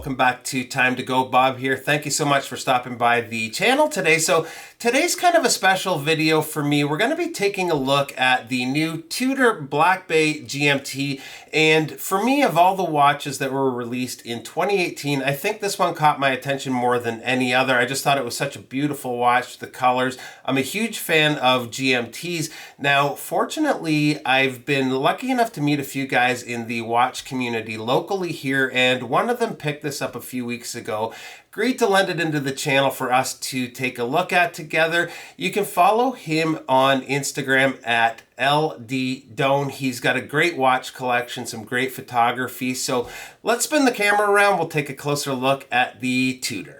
welcome back to Time to Go. Bob here. Thank you so much for stopping by the channel today. So today's kind of a special video for me. We're going to be taking a look at the new Tudor Black Bay GMT. And for me, of all the watches that were released in 2018, I think this one caught my attention more than any other. I just thought it was such a beautiful watch, the colors. I'm a huge fan of GMTs. Now, fortunately, I've been lucky enough to meet a few guys in the watch community locally here, and one of them picked this up a few weeks ago, agreed to lend it into the channel for us to take a look at together. You can follow him on Instagram at LDDone. He's got a great watch collection, some great photography. So let's spin the camera around. We'll take a closer look at the Tudor.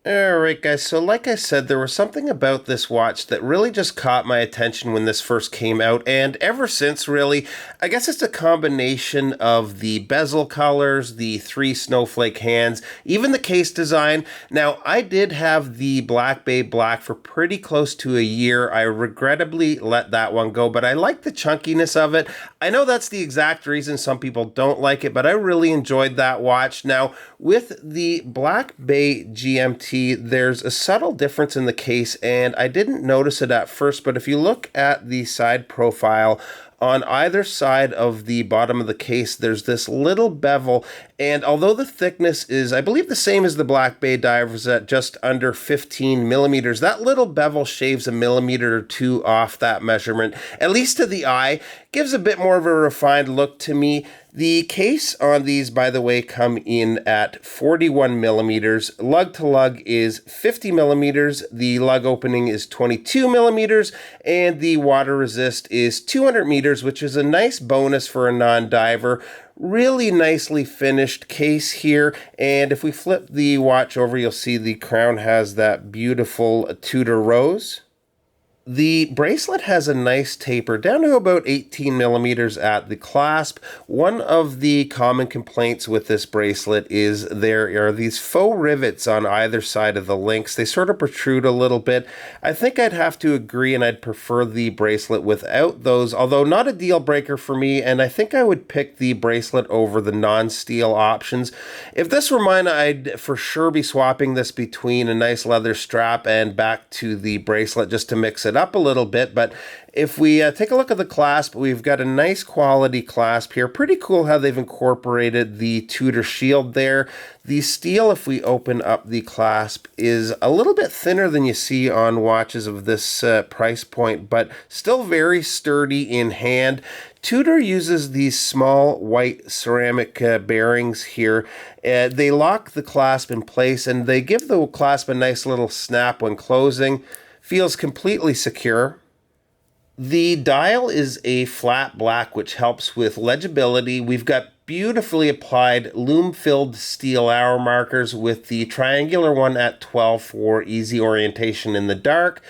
Alright guys, so like I said, there was something about this watch that really just caught my attention when this first came out, and ever since really, I guess it's a combination of the bezel colors, the three snowflake hands, even the case design. Now, I did have the Black Bay Black for pretty close to a year. I regrettably let that one go, but I like the chunkiness of it. I know that's the exact reason some people don't like it, but I really enjoyed that watch. Now, with the Black Bay GMT, there's a subtle difference in the case, and I didn't notice it at first, but if you look at the side profile, on either side of the bottom of the case, there's this little bevel, and although the thickness is, I believe, the same as the Black Bay divers at just under 15 millimeters, that little bevel shaves a millimeter or two off that measurement, at least to the eye, gives a bit more of a refined look to me. The case on these, by the way, come in at 41 millimeters. Lug to lug is 50 millimeters. The lug opening is 22 millimeters, and the water resist is 200 meters, which is a nice bonus for a non-diver. Really nicely finished case here, and if we flip the watch over, you'll see the crown has that beautiful Tudor rose. The bracelet has a nice taper down to about 18 millimeters at the clasp. One of the common complaints with this bracelet is there are these faux rivets on either side of the links. They sort of protrude a little bit. I think I'd have to agree, and I'd prefer the bracelet without those, although not a deal breaker for me, and I think I would pick the bracelet over the non-steel options. If this were mine, I'd for sure be swapping this between a nice leather strap and back to the bracelet just to mix it up a little bit. But if we take a look at the clasp, we've got a nice quality clasp here. Pretty cool how they've incorporated the Tudor shield there. The steel, if we open up the clasp, is a little bit thinner than you see on watches of this price point, but still very sturdy in hand. Tudor uses these small white ceramic bearings here. They lock the clasp in place, and they give the clasp a nice little snap when closing. Feels completely secure. The dial is a flat black, which helps with legibility. We've got beautifully applied lume-filled steel hour markers with the triangular one at 12 for easy orientation in the dark.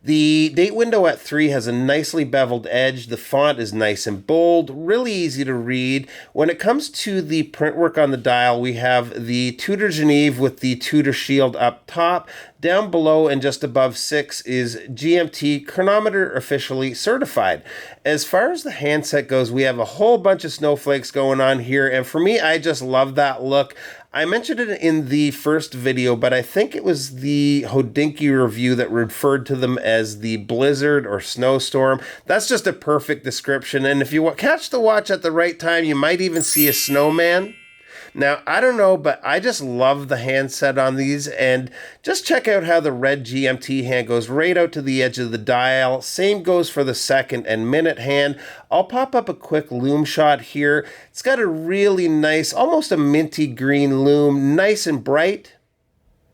The date window at 3 has a nicely beveled edge. The font is nice and bold, really easy to read. When it comes to the printwork on the dial, we have the Tudor Genève with the Tudor shield up top. Down below and just above 6 is GMT chronometer officially certified. As far as the handset goes, we have a whole bunch of snowflakes going on here, and for me, I just love that look. I mentioned it in the first video, but I think it was the Hodinkee review that referred to them as the blizzard or snowstorm. That's just a perfect description, and if you catch the watch at the right time, you might even see a snowman. Now, I don't know, but I just love the handset on these, and just check out how the red GMT hand goes right out to the edge of the dial. Same goes for the second and minute hand. I'll pop up a quick lume shot here. It's got a really nice, almost a minty green lume, nice and bright.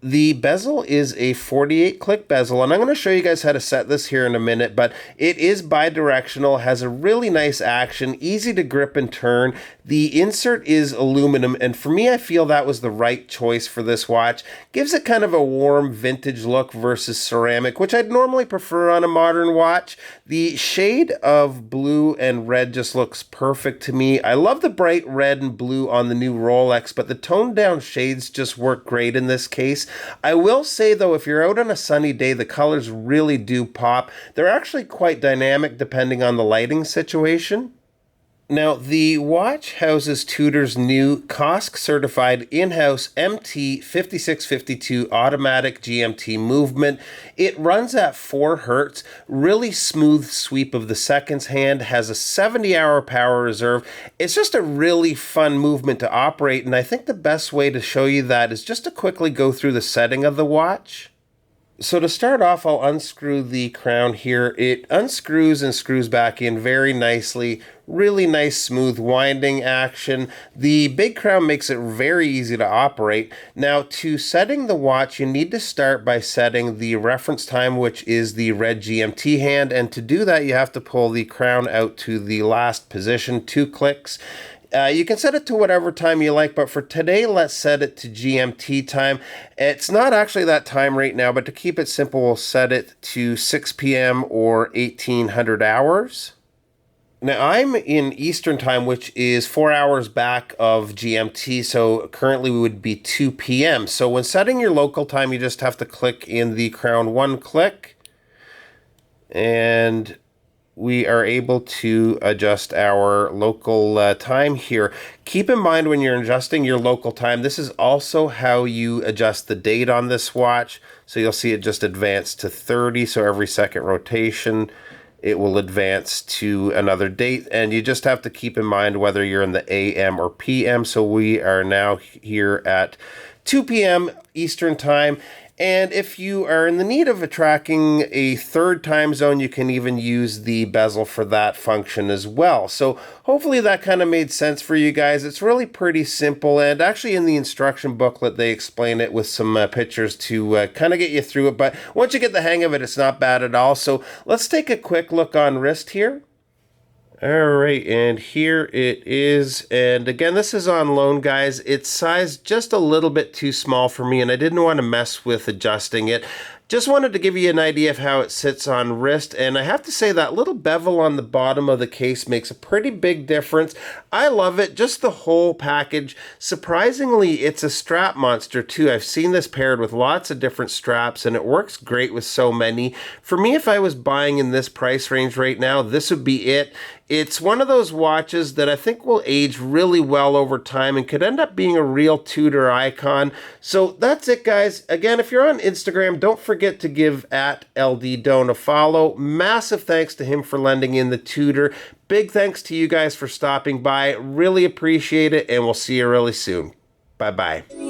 The bezel is a 48 click bezel, and I'm going to show you guys how to set this here in a minute, but it is bi-directional, has a really nice action, easy to grip and turn. The insert is aluminum, and for me, I feel that was the right choice for this watch. Gives it kind of a warm vintage look versus ceramic, which I'd normally prefer on a modern watch. The shade of blue and red just looks perfect to me. I love the bright red and blue on the new Rolex, but the toned down shades just work great in this case. I will say though, if you're out on a sunny day, the colors really do pop. They're actually quite dynamic depending on the lighting situation. Now, the watch houses Tudor's new COSC-certified in-house MT5652 automatic GMT movement. It runs at 4 Hz, really smooth sweep of the seconds hand, has a 70-hour power reserve. It's just a really fun movement to operate, and I think the best way to show you that is just to quickly go through the setting of the watch. So to start off, I'll unscrew the crown here. It unscrews and screws back in very nicely. Really nice, smooth winding action. The big crown makes it very easy to operate. Now, to setting the watch, you need to start by setting the reference time, which is the red GMT hand. And to do that, you have to pull the crown out to the last position, 2 clicks. You can set it to whatever time you like, but for today, let's set it to GMT time. It's not actually that time right now, but to keep it simple, we'll set it to 6 p.m. or 1800 hours. Now, I'm in Eastern time, which is 4 hours back of GMT, so currently we would be 2 p.m. So when setting your local time, you just have to click in the crown 1 click, and we are able to adjust our local time here. Keep in mind when you're adjusting your local time, this is also how you adjust the date on this watch. So you'll see it just advance to 30, so every second rotation, it will advance to another date, and you just have to keep in mind whether you're in the AM or PM. So we are now here at 2 p.m. Eastern time. And if you are in the need of tracking a third time zone, you can even use the bezel for that function as well. So hopefully that kind of made sense for you guys. It's really pretty simple, and actually in the instruction booklet they explain it with some pictures to kind of get you through it. But once you get the hang of it, it's not bad at all. So let's take a quick look on wrist here. All right, and here it is. And again, this is on loan, guys. It's sized just a little bit too small for me, and I didn't want to mess with adjusting it. Just wanted to give you an idea of how it sits on wrist, and I have to say that little bevel on the bottom of the case makes a pretty big difference. I love it, just the whole package. Surprisingly, it's a strap monster too. I've seen this paired with lots of different straps, and it works great with so many. For me, if I was buying in this price range right now, this would be it. It's one of those watches that I think will age really well over time and could end up being a real Tudor icon. So that's it, guys. Again, if you're on Instagram, don't forget to give @LDDone a follow. Massive thanks to him for lending in the Tudor. Big thanks to you guys for stopping by. Really appreciate it, and we'll see you really soon. Bye-bye.